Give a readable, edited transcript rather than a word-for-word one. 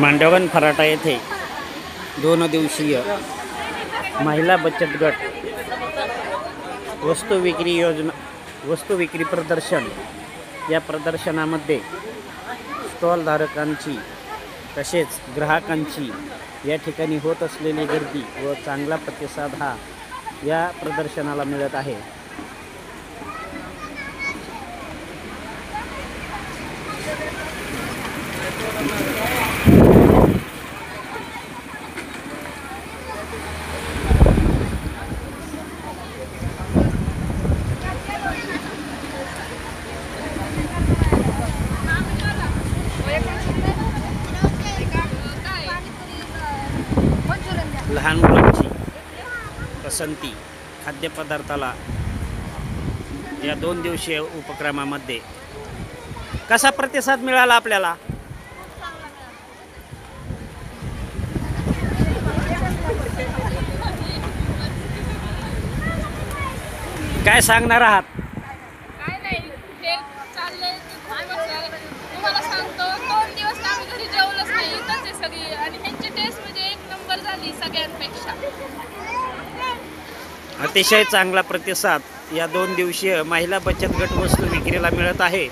मांडवगण फराटा येथे 2 दिवसीय महिला बचत गट वस्तू विक्री प्रदर्शन। या प्रदर्शनामध्ये स्टॉलधारकांची तसेच ग्राहकांची या ठिकाणी होत असलेली गर्दी व चांगला प्रतिसाद हा या प्रदर्शनाला मिळत आहे। लहान मुलांची पसंती खाद्यपदार्थाला या 2 दिवसीय उपक्रमामध्ये कसा प्रतिसाद मिळाला आपल्याला? काय सांगणार आहात? काय नाही, हे चाललंय तुम्हाला सांगतो 2 दिवस आम्ही घरी जेवलंच नाही, इथंच आहे सगळी आणि ह्यांची टेस्ट म्हणजे 1 नंबर झाली सगळ्यांपेक्षा। अतिशय चांगला प्रतिसाद या 2 दिवसीय महिला बचत गट वस्तू विक्रीला मिळत आहे।